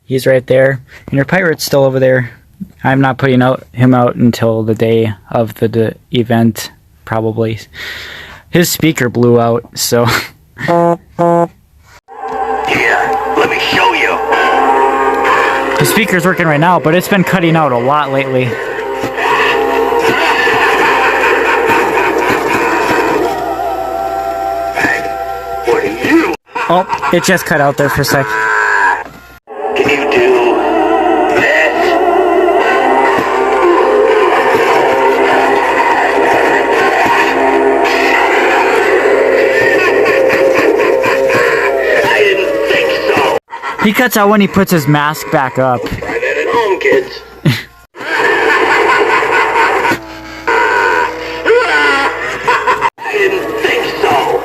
He's right there. And your pirate's still over there. I'm not putting him out until the day of the event, probably. His speaker blew out, so... Here, let me show you. The speaker's working right now, but it's been cutting out a lot lately. Oh, it just cut out there for a sec. Can you do this? I didn't think so. He cuts out when he puts his mask back up. Try that at home, kids. I didn't think so.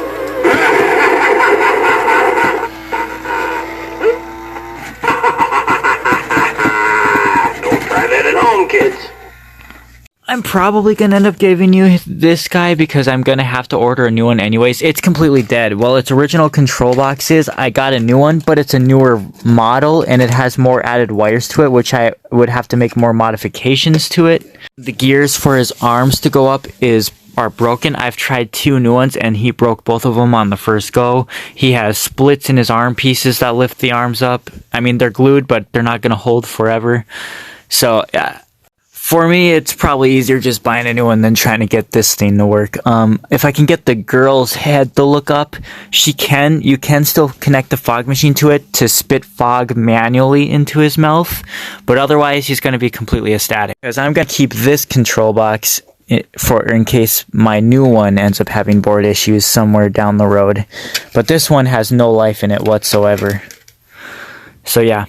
Kids. I'm probably gonna end up giving you this guy because I'm gonna have to order a new one anyways. It's completely dead. Well, its original control box is, I got a new one, but it's a newer model and it has more added wires to it, which I would have to make more modifications to it. The gears for his arms to go up are broken. I've tried 2 new ones and he broke both of them on the first go. He has splits in his arm pieces that lift the arms up. I mean, they're glued, but they're not gonna hold forever. So, for me, it's probably easier just buying a new one than trying to get this thing to work. If I can get the girl's head to look up, you can still connect the fog machine to it to spit fog manually into his mouth, but otherwise he's going to be completely ecstatic. Because I'm going to keep this control box in case my new one ends up having board issues somewhere down the road. But this one has no life in it whatsoever. So yeah.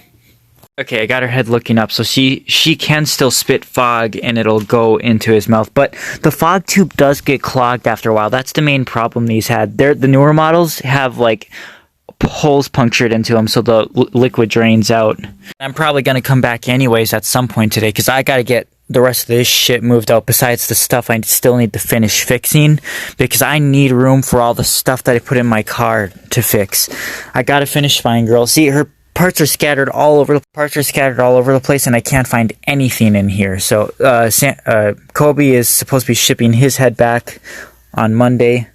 Okay, I got her head looking up, so she can still spit fog and it'll go into his mouth, but the fog tube does get clogged after a while. That's the main problem these had. The newer models have like holes punctured into them so the liquid drains out. I'm probably gonna come back anyways at some point today because I gotta get the rest of this shit moved out besides the stuff I still need to finish fixing because I need room for all the stuff that I put in my car to fix. I gotta finish Fine Girl. See, her parts are scattered all over the place and I can't find anything in here. So Kobe is supposed to be shipping his head back on Monday.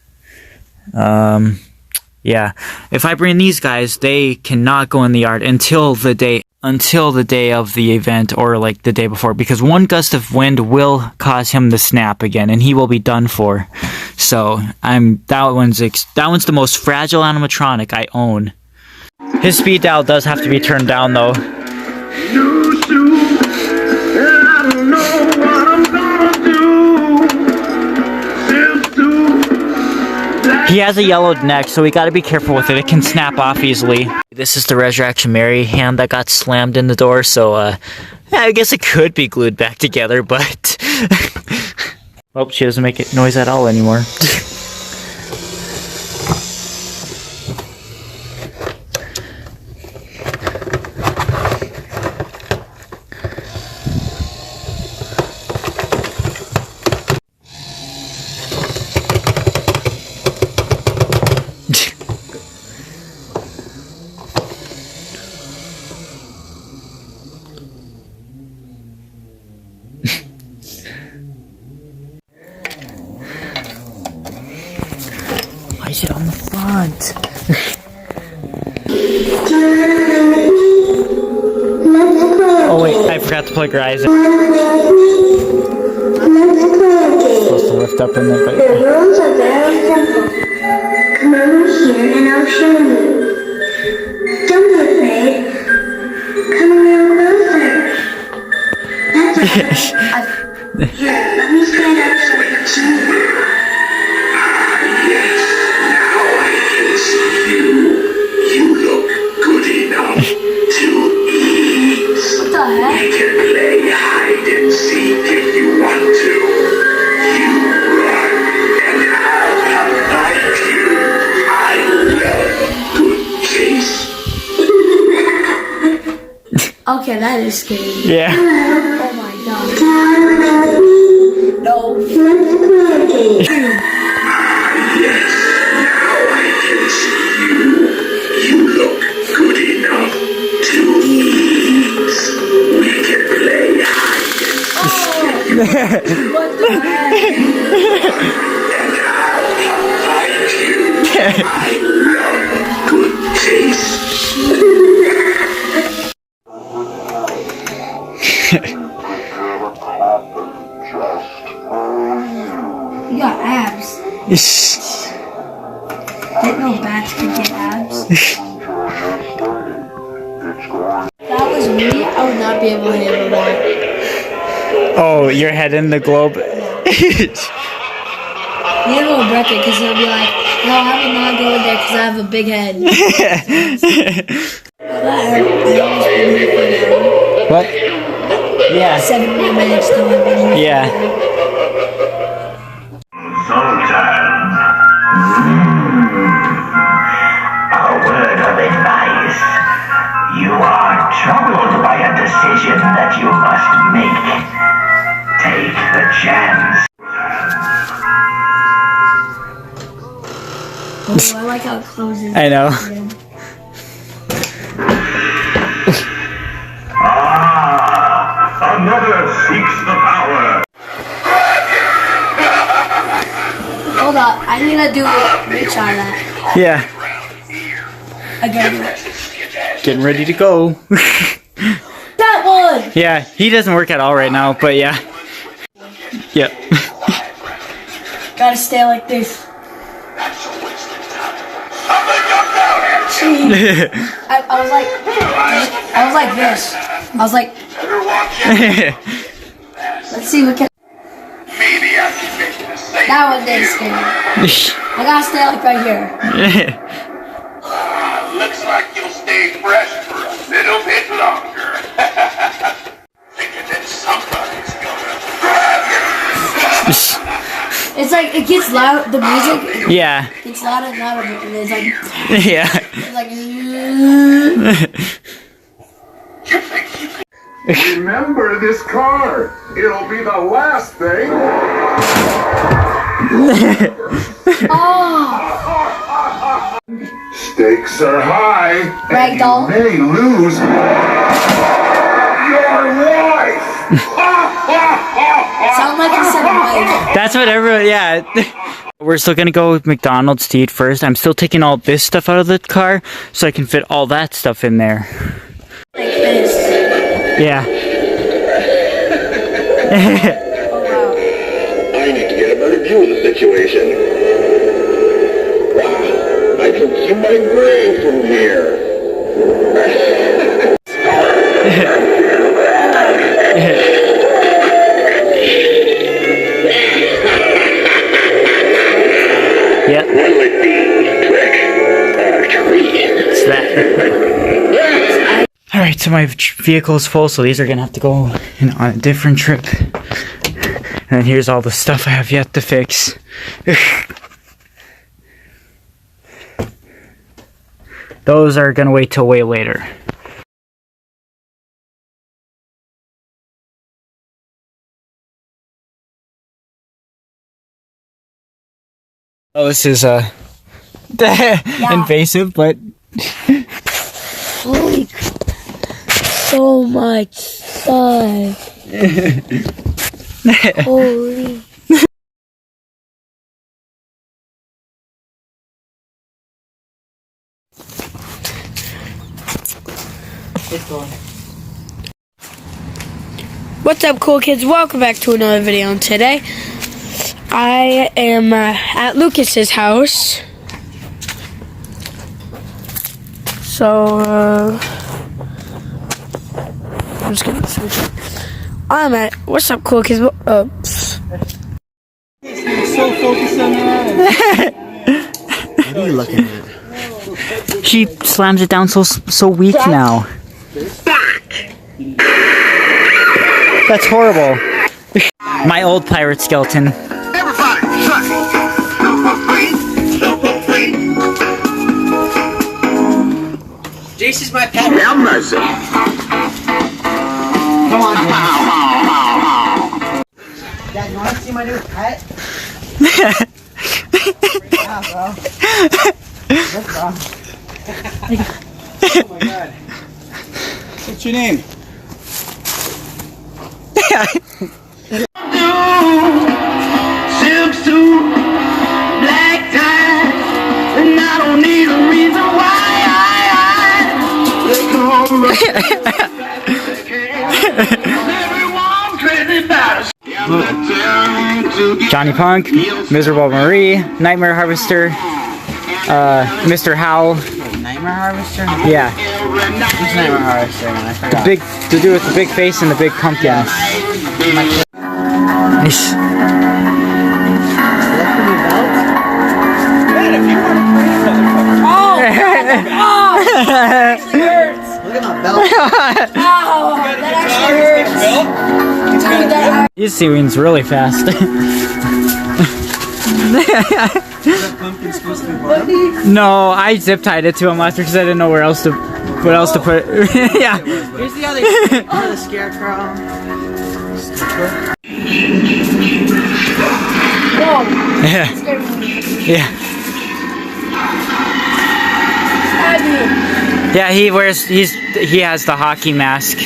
Yeah, if I bring these guys, they cannot go in the yard until the day of the event or like the day before, because one gust of wind will cause him to snap again and he will be done for. So that one's the most fragile animatronic I own. His speed dial does have to be turned down, though. He has a yellowed neck, so we gotta be careful with it. It can snap off easily. This is the Resurrection Mary hand that got slammed in the door, so, yeah, I guess it could be glued back together, but... Oh, she doesn't make noise at all anymore. Why is it on the front? Oh wait, I forgot to plug your eyes in. Supposed to lift up in there, but... The rules are very simple. Come over here and I'll show you. Don't be afraid. Come a little closer. That's okay. Here, let me stand up so you can see me. Okay, that is scary. Yeah. Oh my god. No. Yes, now I can see you. You look good enough to eat. What the heck? I love good taste. You got abs. Didn't know bats could get abs. If that was me, I would not be able to handle that. Oh, your head in the globe. Neither will Breck it, because he'll be like, no, I will not go in there because I have a big head. What? Yeah. 7 more minutes to live. Yeah. Sultan. A word of advice. You are troubled by a decision that you must make. Take the chance. Oh, I like how it closes. I know. Another seeks the power. Hold up, I need to do a reach on that. Yeah. I gotta do it. Getting ready to go. That one! Yeah, he doesn't work at all right now, but yeah. Yep. Gotta stay like this. I was like this. I was like, let's see what can. Maybe I can make a mistake. That one didn't scare me. I gotta stay like right here. Looks like you'll stay fresh for a little bit longer. Thinking that somebody's gonna grab you. It's like it gets loud. The music Yeah. gets louder and louder. And it's like, Yeah. it's like. Remember this card. It'll be the last thing. Oh, Stakes are high. Ragdoll. And you may lose your wife. sound like I said Mike. That's what everyone, yeah. We're still gonna go with McDonald's to eat first. I'm still taking all this stuff out of the car so I can fit all that stuff in there. Like this. Yeah. Oh wow. I need to get a better view of the situation. Wow, I can see my grave from here. Yep. One with the trick tree. It's that. Alright, so my vehicle is full, so these are gonna have to go on a different trip. And then here's all the stuff I have yet to fix. Those are gonna wait till way later. Oh, this is invasive, but Holy so much stuff. Holy. What's up, cool kids? Welcome back to another video. And today, I am at Lucas's house. So, I'm just gonna switch it. I'm at. What's up, cool kids? So focused on that. What are you looking at? she slams it down so weak now. That's horrible. My old pirate skeleton. Everybody, Jason's my pet. have mercy. Come on, Dad, you want to see my new pet? Yeah, bro. Look, bro. Oh my god. What's your name? Johnny Punk, Miserable Marie, Nightmare Harvester, Mr. Howl. Nightmare Harvester? Yeah. Who's Nightmare Harvester? I forgot. The dude with the big face and the big pumpkin. Nice. Look at my belt. Oh, that actually hurts. Dude, that These seaweeds really fast. Pumpkin's supposed to be bald. No, I zip tied it to him last year because I didn't know what else to put it. Yeah. Here's the other the scarecrow. Yeah. Yeah. Yeah, he has the hockey mask.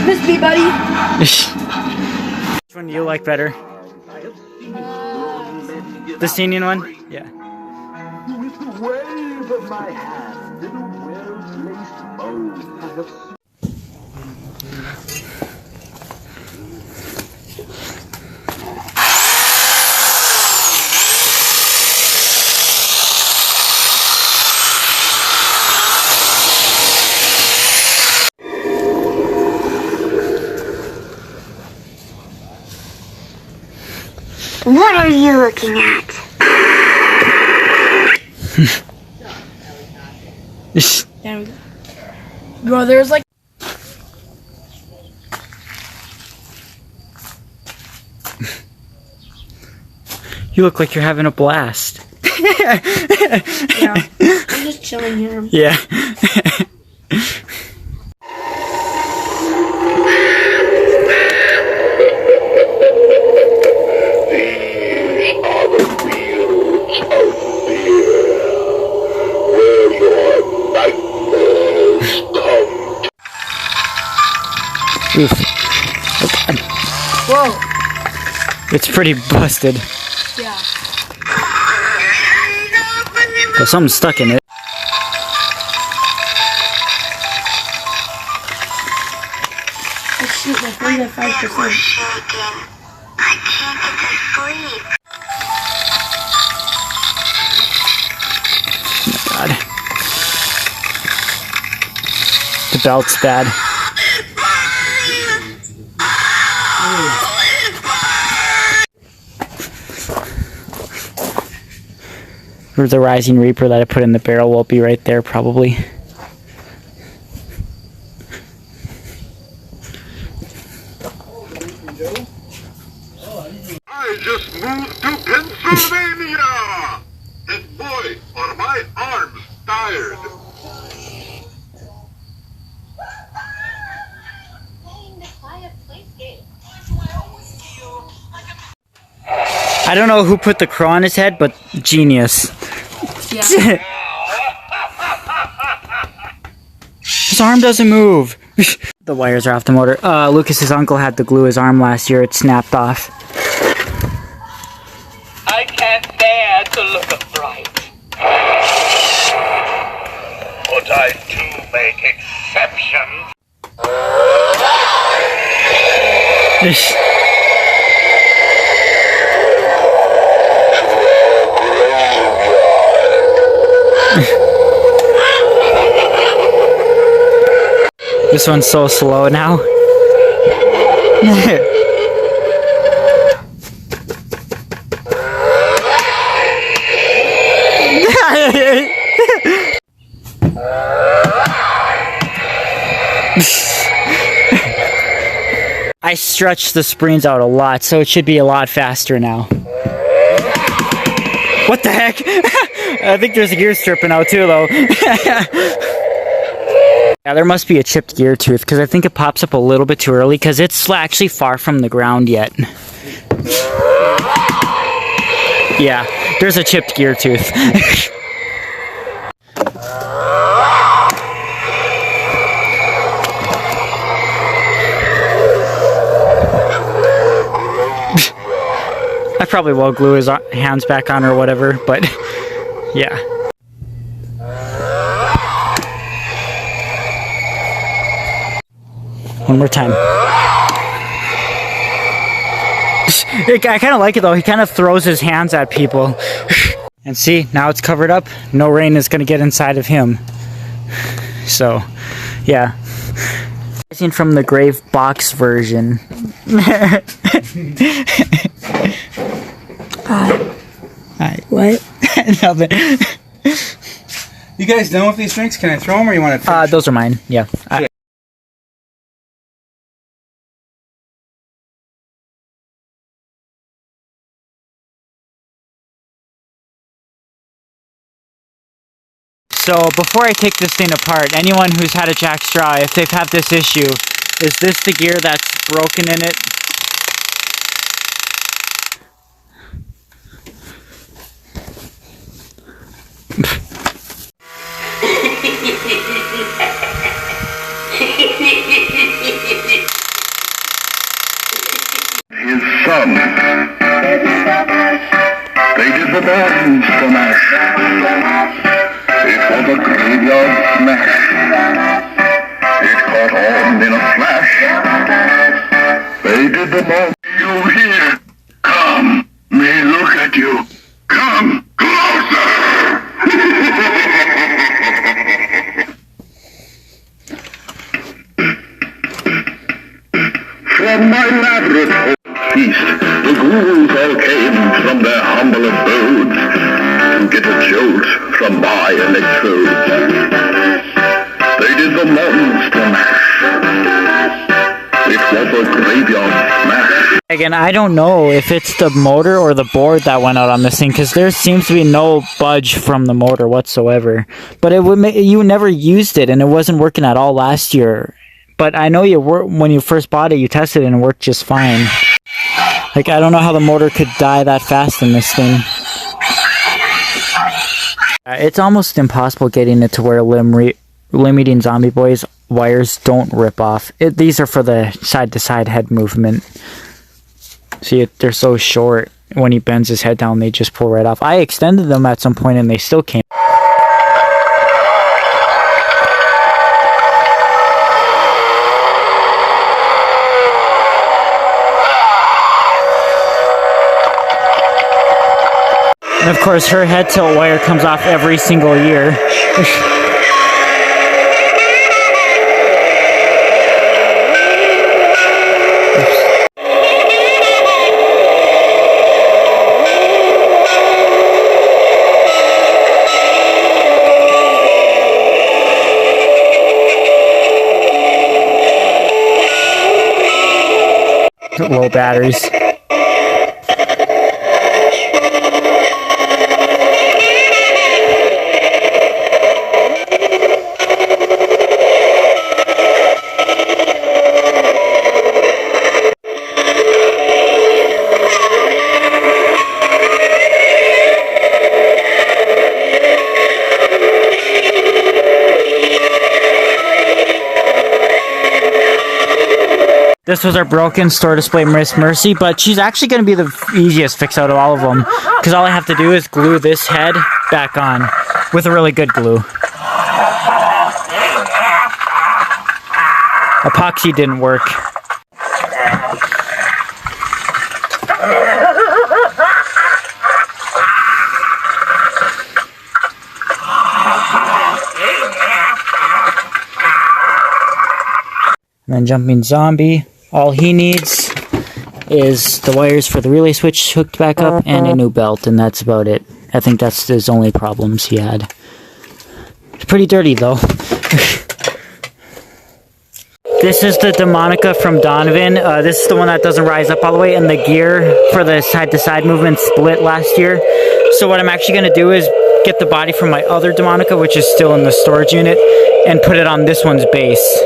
Miss me, buddy. Which one do you like better? The singing one? Yeah. With the wave of my hand in a well-placed bow, I have What are you looking at? There we go. Bro, there's like. You look like you're having a blast. Yeah. I'm just chilling here. Yeah. Oof. Whoa. It's pretty busted. Yeah. Well, something's stuck in it. Oh shoot, my phone's at 5%. Shaking. I can't get to sleep. God. The belt's bad. Or the Rising Reaper that I put in the barrel will be right there probably. I just moved to Pennsylvania! And boy, are my arms tired. I don't know who put the crow on his head, but genius. Yeah. His arm doesn't move. The wires are off the motor. Lucas's uncle had to glue his arm last year. It snapped off. I can't bear to look upright. But I do make exceptions. This one's so slow now. I stretched the springs out a lot, so it should be a lot faster now. What the heck? I think there's a gear stripping out too, though. Yeah, there must be a chipped gear tooth, because I think it pops up a little bit too early, because it's actually far from the ground yet. Yeah, there's a chipped gear tooth. I probably will glue his hands back on or whatever, but yeah. One more time. I kind of like it though. He kind of throws his hands at people. And see, now it's covered up. No rain is going to get inside of him. So, yeah. From the Grave Box version. What? Nothing. You guys done with these drinks? Can I throw them or you want to finish? Those are mine. Yeah. So before I take this thing apart, anyone who's had a jack straw, if they've had this issue, is this the gear that's broken in it? His son. They did the bones to mash. It was a graveyard smash. It caught on in a flash. They did the bones. You here? Come, me look at you. Come closer. From my laboratory feast, the ghouls all came from their humble abodes to get a jolt from my electrodes. They did the monster mash. It was a graveyard smash. Again, I don't know if it's the motor or the board that went out on this thing, because there seems to be no budge from the motor whatsoever. But it would you never used it, and it wasn't working at all last year. But I know when you first bought it, you tested it and it worked just fine. Like, I don't know how the motor could die that fast in this thing. It's almost impossible getting it to where limiting Zombie Boy's wires don't rip off. These are for the side-to-side head movement. See, they're so short. When he bends his head down, they just pull right off. I extended them at some point and they still came. And of course, her head tilt wire comes off every single year. Low batteries. This was our broken store display Miss Mercy, but she's actually going to be the easiest fix out of all of them, because all I have to do is glue this head back on with a really good glue. Epoxy didn't work. And then Jumping Zombie. All he needs is the wires for the relay switch hooked back up and a new belt, and that's about it. I think that's his only problems he had. It's pretty dirty, though. This is the Demonica from Donovan. This is the one that doesn't rise up all the way, and the gear for the side-to-side movement split last year. So what I'm actually going to do is get the body from my other Demonica, which is still in the storage unit, and put it on this one's base.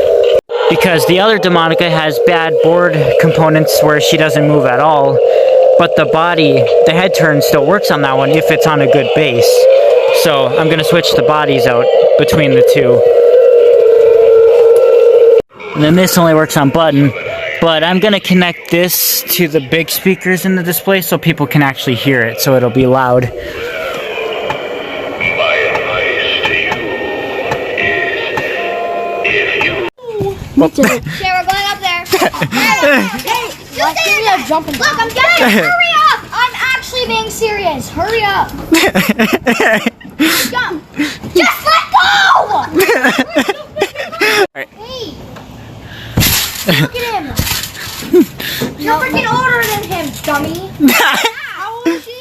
Because the other Demonica has bad board components where she doesn't move at all, but the body, the head turn still works on that one if it's on a good base. So I'm going to switch the bodies out between the two. And then this only works on button, But I'm gonna connect this to the big speakers in the display so people can actually hear it, so it'll be loud. My advice to you is if you Okay, we're going up there. Hey, you stay there. Jumping. Look, I'm getting. Hurry up! I'm actually being serious. Hurry up. Jump. Just let go! Hey. Look at him. You're freaking older than him, dummy. How old is she?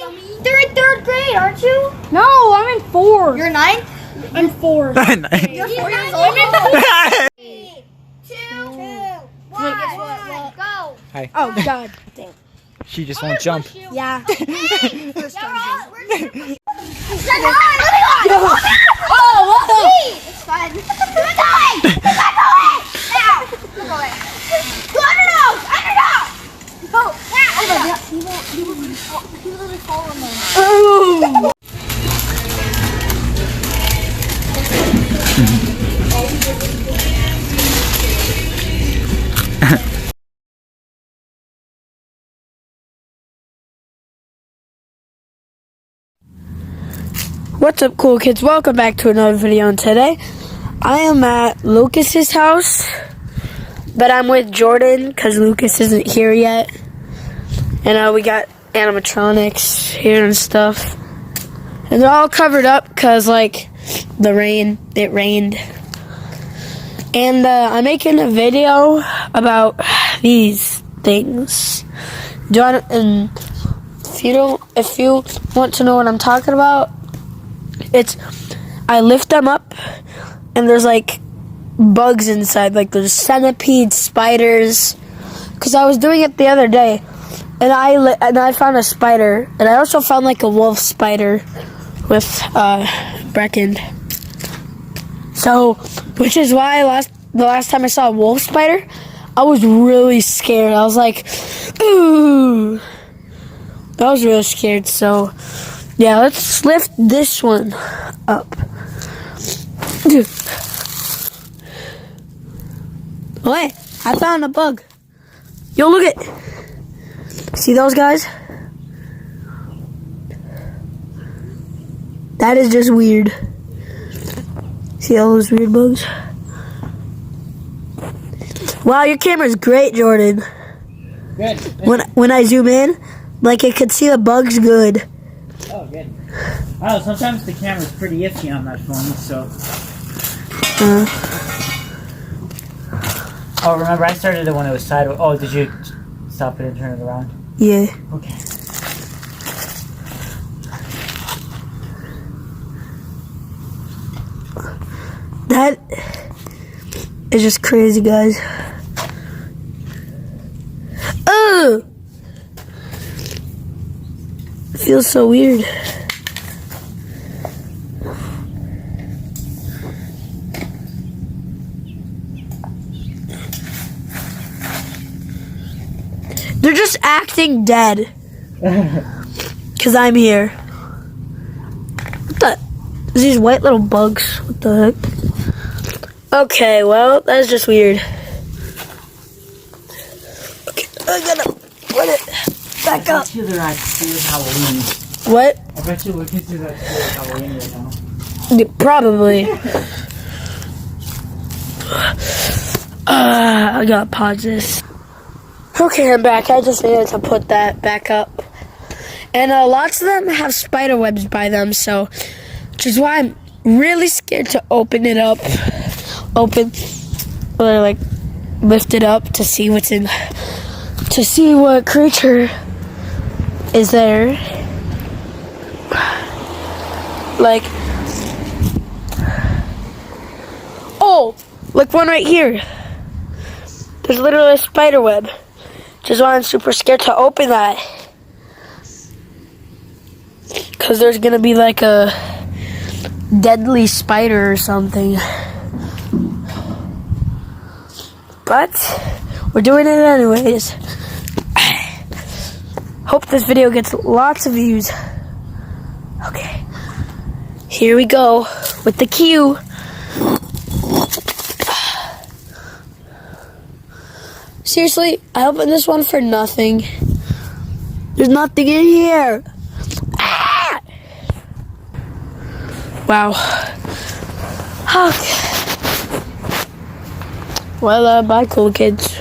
You're in 3rd grade, aren't you? No, I'm in 4. You're 9th? I'm 4. You're 4 years old? 3, 2, 1, go. Oh God. Dang. She just won't jump. Yeah. Hey! It's fun. Keep going! Keep going! Now! Keep going. Go undernose! Undernose! Go! Now! He will fall on them. What's up, cool kids? Welcome back to another video. And today, I am at Lucas's house, but I'm with Jordan because Lucas isn't here yet. And we got animatronics here and stuff, and they're all covered up because like it rained. And I'm making a video about these things. And if you want to know what I'm talking about, I lift them up and there's like bugs inside, like there's centipedes, spiders. Because I was doing it the other day and I found a spider, and I also found like a wolf spider with Brecken. So, which is why the last time I saw a wolf spider, I was really scared. I was like, ooh. I was really scared, so yeah, let's lift this one up. Wait, I found a bug. Yo, look at. See those guys? That is just weird. See all those weird bugs? Wow, your camera's great, Jordan. Good. When I zoom in, like I could see the bugs good. Oh, good. Oh, sometimes the camera's pretty iffy on that phone, so. Oh, remember I started it when it was sideways. Oh, did you stop it and turn it around? Yeah. Okay. That is just crazy, guys. Oh! It feels so weird. They're just acting dead. Because I'm here. What the? These white little bugs. What the heck? Okay, well, that's just weird. Okay, I gotta put it back up. I bet you they're actually Halloween. What? I bet you looking through that Halloween right now. Yeah, probably. I gotta pause this. Okay, I'm back. I just needed to put that back up. And lots of them have spider webs by them, so, which is why I'm really scared to open it up. Or like lift it up to see what's in, to see what creature is there. Like, oh, look, one right here. There's literally a spider web, which is why I'm super scared to open that. Because there's going to be like a deadly spider or something. But we're doing it anyways. Hope this video gets lots of views. Okay. Here we go with the cue. seriously, I opened this one for nothing. There's nothing in here. Ah! Wow. Okay. Well, bye, cool kids.